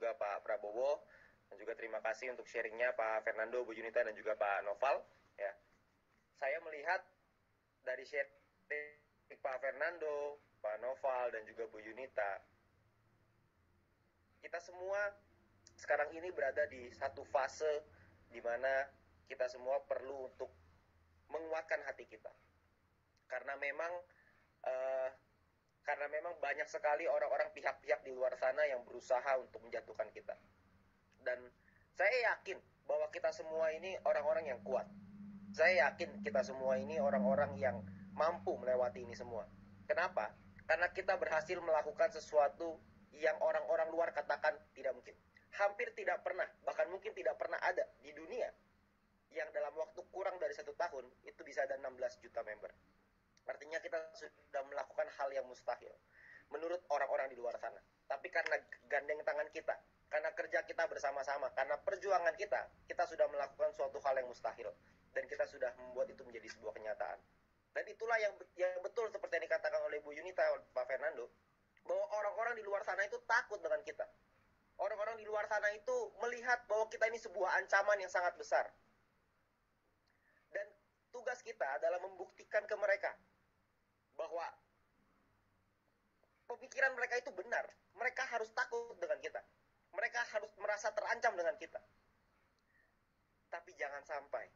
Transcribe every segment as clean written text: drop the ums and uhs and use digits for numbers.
juga Pak Prabowo, dan juga terima kasih untuk sharingnya Pak Fernando, Bu Yunita, dan juga Pak Noval. Ya, saya melihat dari sharing Pak Fernando, Pak Noval, dan juga Bu Yunita, kita semua sekarang ini berada di satu fase di mana kita semua perlu untuk menguatkan hati kita, karena memang uh, banyak sekali orang-orang pihak-pihak di luar sana yang berusaha untuk menjatuhkan kita. Dan saya yakin bahwa kita semua ini orang-orang yang kuat. Saya yakin kita semua ini orang-orang yang mampu melewati ini semua. Kenapa? Karena kita berhasil melakukan sesuatu yang orang-orang luar katakan tidak mungkin. Hampir tidak pernah, bahkan mungkin tidak pernah ada di dunia yang dalam waktu kurang dari 1 tahun itu bisa ada 16 juta member. Artinya kita sudah melakukan hal yang mustahil menurut orang-orang di luar sana. Tapi karena gandeng tangan kita, karena kerja kita bersama-sama, karena perjuangan kita, kita sudah melakukan suatu hal yang mustahil. Dan kita sudah membuat itu menjadi sebuah kenyataan. Dan itulah yang betul seperti yang dikatakan oleh Bu Yunita, Pak Fernando, bahwa orang-orang di luar sana itu takut dengan kita. Orang-orang di luar sana itu melihat bahwa kita ini sebuah ancaman yang sangat besar. Dan tugas kita adalah membuktikan ke mereka bahwa pemikiran mereka itu benar. Mereka harus takut dengan kita. Mereka harus merasa terancam dengan kita. Tapi jangan sampai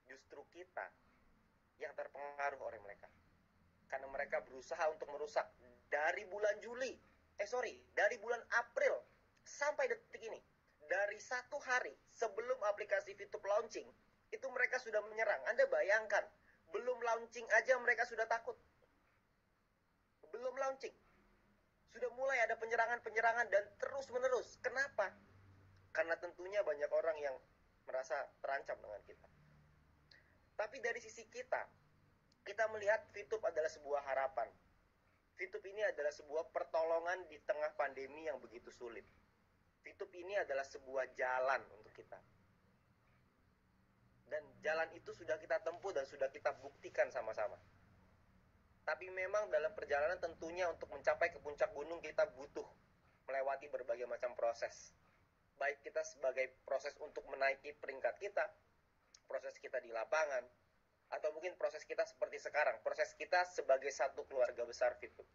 justru kita yang terpengaruh oleh mereka. Karena mereka berusaha untuk merusak dari bulan dari bulan April sampai detik ini. Dari 1 hari sebelum aplikasi VTube launching, itu mereka sudah menyerang. Anda bayangkan, belum launching aja mereka sudah takut. Belum launching, sudah mulai ada penyerangan-penyerangan dan terus-menerus. Kenapa? Karena tentunya banyak orang yang merasa terancam dengan kita. Tapi dari sisi kita melihat VTube adalah sebuah harapan. VTube ini adalah sebuah pertolongan di tengah pandemi yang begitu sulit. VTube ini adalah sebuah jalan untuk kita. Dan jalan itu sudah kita tempuh dan sudah kita buktikan sama-sama. Tapi memang dalam perjalanan tentunya untuk mencapai ke puncak gunung kita butuh melewati berbagai macam proses. Baik kita sebagai proses untuk menaiki peringkat kita, proses kita di lapangan, atau mungkin proses kita seperti sekarang, proses kita sebagai satu keluarga besar VTube.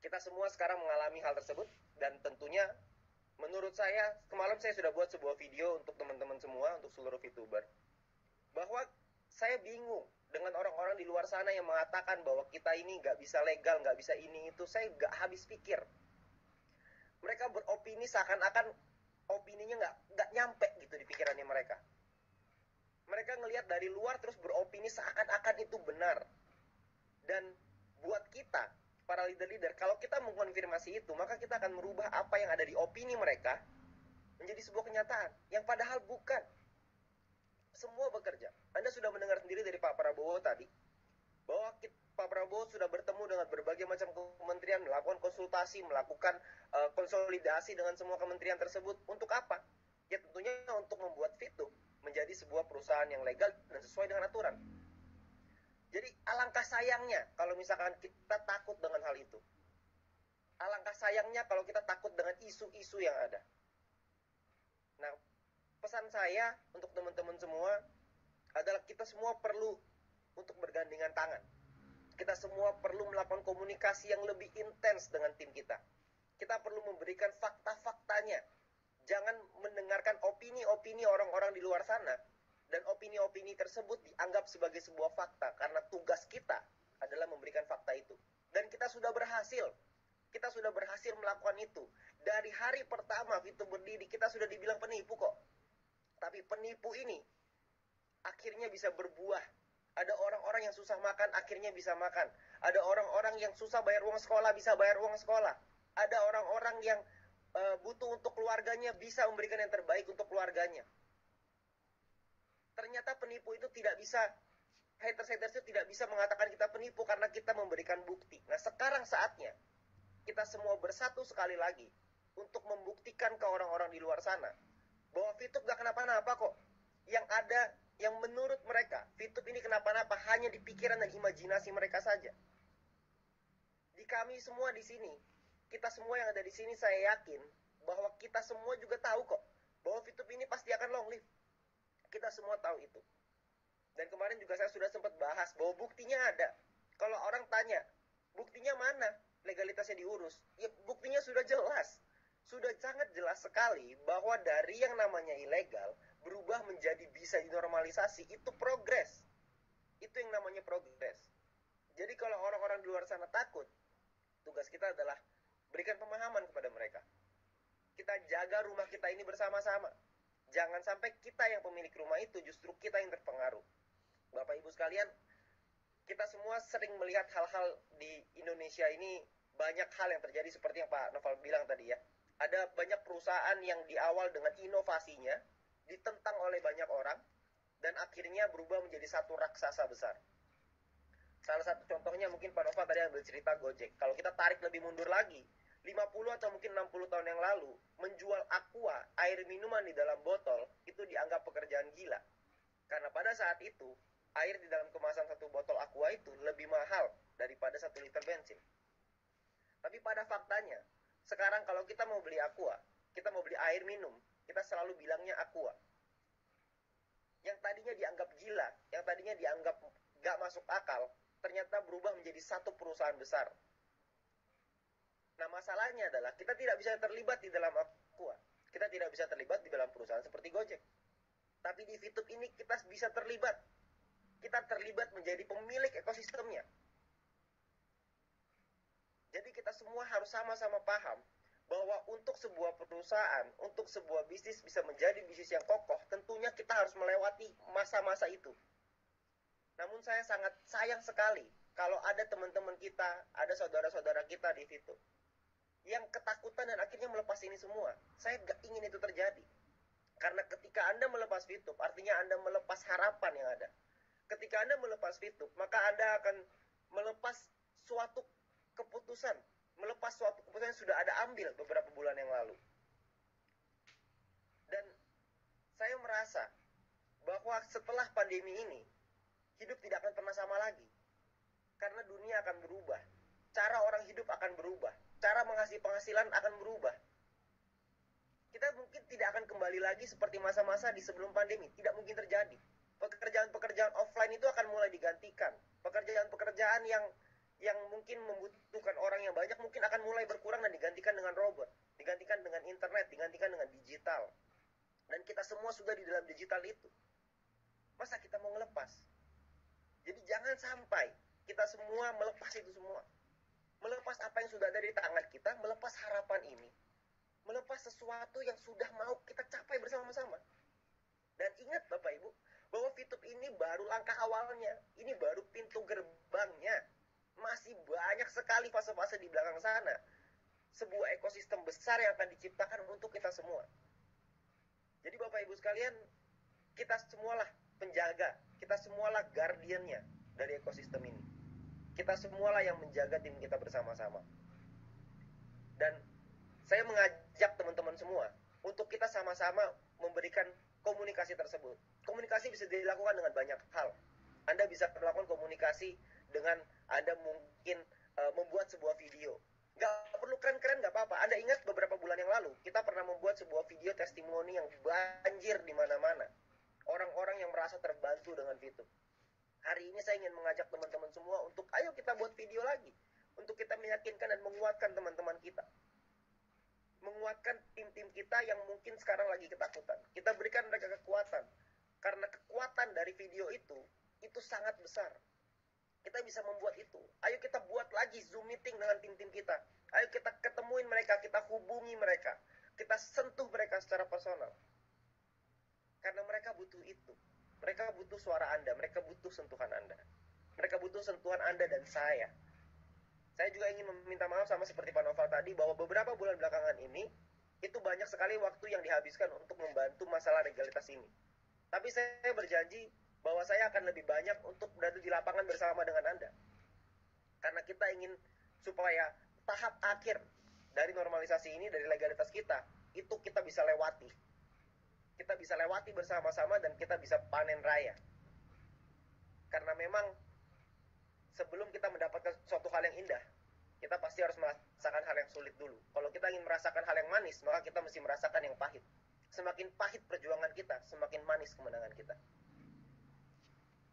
Kita semua sekarang mengalami hal tersebut, dan tentunya menurut saya, kemarin saya sudah buat sebuah video untuk teman-teman semua, untuk seluruh VTuber, bahwa saya bingung dengan orang-orang di luar sana yang mengatakan bahwa kita ini nggak bisa legal, nggak bisa ini itu. Saya nggak habis pikir. Mereka beropini seakan-akan opininya nggak nyampe gitu di pikirannya mereka. Mereka ngelihat dari luar terus beropini seakan-akan itu benar. Dan buat kita, para leader-leader, kalau kita mengkonfirmasi itu, maka kita akan merubah apa yang ada di opini mereka menjadi sebuah kenyataan, yang padahal bukan. Semua bekerja. Anda sudah mendengar sendiri dari Pak Prabowo tadi, bahwa Pak Prabowo sudah bertemu dengan berbagai macam kementerian, melakukan konsultasi, melakukan konsolidasi dengan semua kementerian tersebut. Untuk apa? Ya tentunya untuk membuat VTube menjadi sebuah perusahaan yang legal dan sesuai dengan aturan. Jadi alangkah sayangnya kalau misalkan kita takut dengan hal itu. Alangkah sayangnya kalau kita takut dengan isu-isu yang ada. Nah, pesan saya untuk teman-teman semua adalah kita semua perlu untuk bergandengan tangan. Kita semua perlu melakukan komunikasi yang lebih intens dengan tim kita. Kita perlu memberikan fakta-faktanya. Jangan mendengarkan opini-opini orang-orang di luar sana. Dan opini-opini tersebut dianggap sebagai sebuah fakta. Karena tugas kita adalah memberikan fakta itu. Dan kita sudah berhasil. Kita sudah berhasil melakukan itu. Dari hari pertama VTube berdiri, kita sudah dibilang penipu kok. Tapi penipu ini akhirnya bisa berbuah. Ada orang-orang yang susah makan, akhirnya bisa makan. Ada orang-orang yang susah bayar uang sekolah, bisa bayar uang sekolah. Ada orang-orang yang butuh untuk keluarganya, bisa memberikan yang terbaik untuk keluarganya. Ternyata penipu itu tidak bisa, haters itu tidak bisa mengatakan kita penipu karena kita memberikan bukti. Nah, sekarang saatnya kita semua bersatu sekali lagi untuk membuktikan ke orang-orang di luar sana bahwa VTube gak kenapa-napa kok. Yang ada, yang menurut mereka VTube ini kenapa-napa hanya di pikiran dan imajinasi mereka saja. Di kami semua di sini, kita semua yang ada di sini, saya yakin bahwa kita semua juga tahu kok bahwa VTube ini pasti akan long live. Kita semua tahu itu. Dan kemarin juga saya sudah sempat bahas bahwa buktinya ada. Kalau orang tanya, buktinya mana legalitasnya diurus? Ya buktinya sudah jelas. Sudah sangat jelas sekali bahwa dari yang namanya ilegal berubah menjadi bisa dinormalisasi, itu progres. Itu yang namanya progres. Jadi kalau orang-orang di luar sana takut, tugas kita adalah berikan pemahaman kepada mereka. Kita jaga rumah kita ini bersama-sama. Jangan sampai kita yang pemilik rumah itu justru kita yang terpengaruh. Bapak Ibu sekalian, kita semua sering melihat hal-hal di Indonesia ini, banyak hal yang terjadi seperti yang Pak Noval bilang tadi ya. Ada banyak perusahaan yang di awal dengan inovasinya ditentang oleh banyak orang dan akhirnya berubah menjadi satu raksasa besar. Salah satu contohnya mungkin Pak Noval tadi ambil cerita Gojek. Kalau kita tarik lebih mundur lagi, 50 atau mungkin 60 tahun yang lalu, menjual aqua, air minuman di dalam botol, itu dianggap pekerjaan gila. Karena pada saat itu, air di dalam kemasan satu botol aqua itu lebih mahal daripada 1 liter bensin. Tapi pada faktanya, sekarang kalau kita mau beli aqua, kita mau beli air minum, kita selalu bilangnya aqua. Yang tadinya dianggap gila, yang tadinya dianggap gak masuk akal, ternyata berubah menjadi satu perusahaan besar. Nah masalahnya adalah kita tidak bisa terlibat di dalam aqua. Kita tidak bisa terlibat di dalam perusahaan seperti Gojek. Tapi di VTube ini kita bisa terlibat. Kita terlibat menjadi pemilik ekosistemnya. Jadi kita semua harus sama-sama paham bahwa untuk sebuah perusahaan, untuk sebuah bisnis bisa menjadi bisnis yang kokoh, tentunya kita harus melewati masa-masa itu. Namun saya sangat sayang sekali kalau ada teman-teman kita, ada saudara-saudara kita di VTube yang ketakutan dan akhirnya melepas ini semua. Saya gak ingin itu terjadi. Karena ketika Anda melepas VTube, artinya Anda melepas harapan yang ada. Ketika Anda melepas VTube, maka Anda akan melepas suatu keputusan. Melepas suatu keputusan yang sudah Anda ambil beberapa bulan yang lalu. Dan saya merasa bahwa setelah pandemi ini, hidup tidak akan pernah sama lagi. Karena dunia akan berubah. Cara orang hidup akan berubah. Cara menghasilkan penghasilan akan berubah. Kita mungkin tidak akan kembali lagi seperti masa-masa di sebelum pandemi. Tidak mungkin terjadi. Pekerjaan-pekerjaan offline itu akan mulai digantikan. Pekerjaan-pekerjaan yang mungkin membutuhkan orang yang banyak mungkin akan mulai berkurang dan digantikan dengan robot. Digantikan dengan internet, digantikan dengan digital. Dan kita semua sudah di dalam digital itu. Masa kita mau ngelepas? Jadi jangan sampai kita semua melepas itu semua. Melepas apa yang sudah ada di tangan kita, melepas harapan ini, melepas sesuatu yang sudah mau kita capai bersama-sama. Dan ingat Bapak Ibu, bahwa VTube ini baru langkah awalnya, ini baru pintu gerbangnya. Masih banyak sekali fase-fase di belakang sana. Sebuah ekosistem besar yang akan diciptakan untuk kita semua. Jadi Bapak Ibu sekalian, kita semualah penjaga, kita semualah guardiannya dari ekosistem ini. Kita semualah yang menjaga tim kita bersama-sama. Dan saya mengajak teman-teman semua untuk kita sama-sama memberikan komunikasi tersebut. Komunikasi bisa dilakukan dengan banyak hal. Anda bisa melakukan komunikasi dengan Anda mungkin membuat sebuah video. Gak perlu keren-keren, gak apa-apa. Anda ingat beberapa bulan yang lalu, kita pernah membuat sebuah video testimoni yang banjir di mana-mana. Orang-orang yang merasa terbantu dengan VTube. Hari ini saya ingin mengajak teman-teman semua untuk ayo kita buat video lagi. Untuk kita meyakinkan dan menguatkan teman-teman kita. Menguatkan tim-tim kita yang mungkin sekarang lagi ketakutan. Kita berikan mereka kekuatan. Karena kekuatan dari video itu sangat besar. Kita bisa membuat itu. Ayo kita buat lagi Zoom meeting dengan tim-tim kita. Ayo kita ketemuin mereka, kita hubungi mereka. Kita sentuh mereka secara personal. Karena mereka butuh itu. Mereka butuh suara Anda, mereka butuh sentuhan Anda. Mereka butuh sentuhan Anda dan saya. Saya juga ingin meminta maaf sama seperti Pak Noval tadi, bahwa beberapa bulan belakangan ini, itu banyak sekali waktu yang dihabiskan untuk membantu masalah legalitas ini. Tapi saya berjanji bahwa saya akan lebih banyak untuk berada di lapangan bersama dengan Anda. Karena kita ingin supaya tahap akhir dari normalisasi ini, dari legalitas kita, itu kita bisa lewati. Kita bisa lewati bersama-sama dan kita bisa panen raya. Karena memang sebelum kita mendapatkan suatu hal yang indah, kita pasti harus merasakan hal yang sulit dulu. Kalau kita ingin merasakan hal yang manis, maka kita mesti merasakan yang pahit. Semakin pahit perjuangan kita, semakin manis kemenangan kita.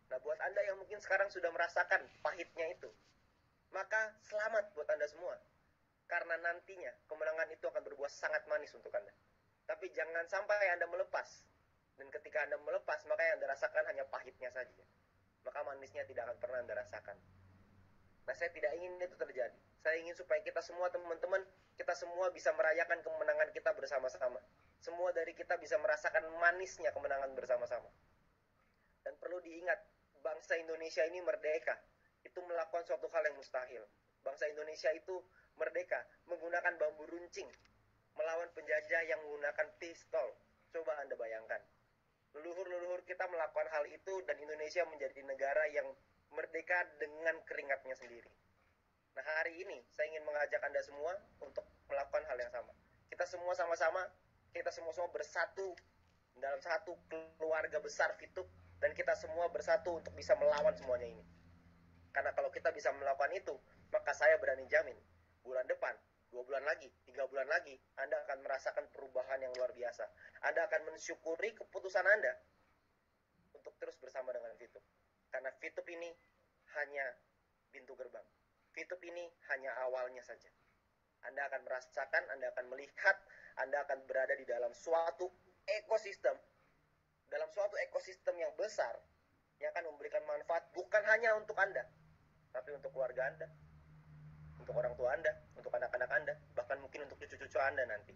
Nah, buat Anda yang mungkin sekarang sudah merasakan pahitnya itu, maka selamat buat Anda semua. Karena nantinya kemenangan itu akan berbuah sangat manis untuk Anda. Tapi jangan sampai Anda melepas. Dan ketika Anda melepas, maka yang Anda rasakan hanya pahitnya saja. Maka manisnya tidak akan pernah Anda rasakan. Nah, saya tidak ingin itu terjadi. Saya ingin supaya kita semua, teman-teman, kita semua bisa merayakan kemenangan kita bersama-sama. Semua dari kita bisa merasakan manisnya kemenangan bersama-sama. Dan perlu diingat, bangsa Indonesia ini merdeka. Itu melakukan suatu hal yang mustahil. Bangsa Indonesia itu merdeka menggunakan bambu runcing melawan penjajah yang menggunakan pistol. Coba Anda bayangkan. Leluhur-leluhur kita melakukan hal itu dan Indonesia menjadi negara yang merdeka dengan keringatnya sendiri. Nah, hari ini saya ingin mengajak Anda semua untuk melakukan hal yang sama. Kita semua sama-sama, kita semua bersatu dalam satu keluarga besar FITUB, dan kita semua bersatu untuk bisa melawan semuanya ini. Karena kalau kita bisa melakukan itu, maka saya berani jamin, bulan depan, 2 bulan lagi, 3 bulan lagi, Anda akan merasakan perubahan yang luar biasa. Anda akan mensyukuri keputusan Anda untuk terus bersama dengan FITUB. Karena FITUB ini hanya pintu gerbang. FITUB ini hanya awalnya saja. Anda akan merasakan, Anda akan melihat, Anda akan berada di dalam suatu ekosistem, dalam suatu ekosistem yang besar, yang akan memberikan manfaat bukan hanya untuk Anda, tapi untuk keluarga Anda, untuk orang tua Anda, untuk anak-anak Anda, bahkan mungkin untuk cucu-cucu Anda nanti.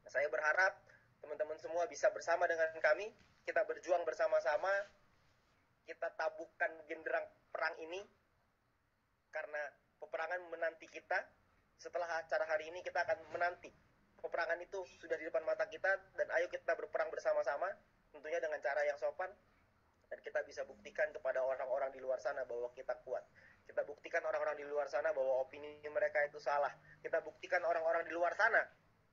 Nah, saya berharap teman-teman semua bisa bersama dengan kami, kita berjuang bersama-sama, kita tabuhkan genderang perang ini, karena peperangan menanti kita. Setelah acara hari ini kita akan menanti peperangan itu sudah di depan mata kita, dan ayo kita berperang bersama-sama, tentunya dengan cara yang sopan, dan kita bisa buktikan kepada orang-orang di luar sana bahwa kita kuat. Kita buktikan orang-orang di luar sana bahwa opini mereka itu salah. Kita buktikan orang-orang di luar sana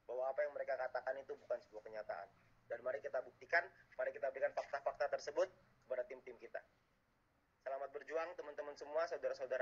bahwa apa yang mereka katakan itu bukan sebuah kenyataan. Dan mari kita buktikan, mari kita berikan fakta-fakta tersebut kepada tim-tim kita. Selamat berjuang teman-teman semua, saudara-saudara.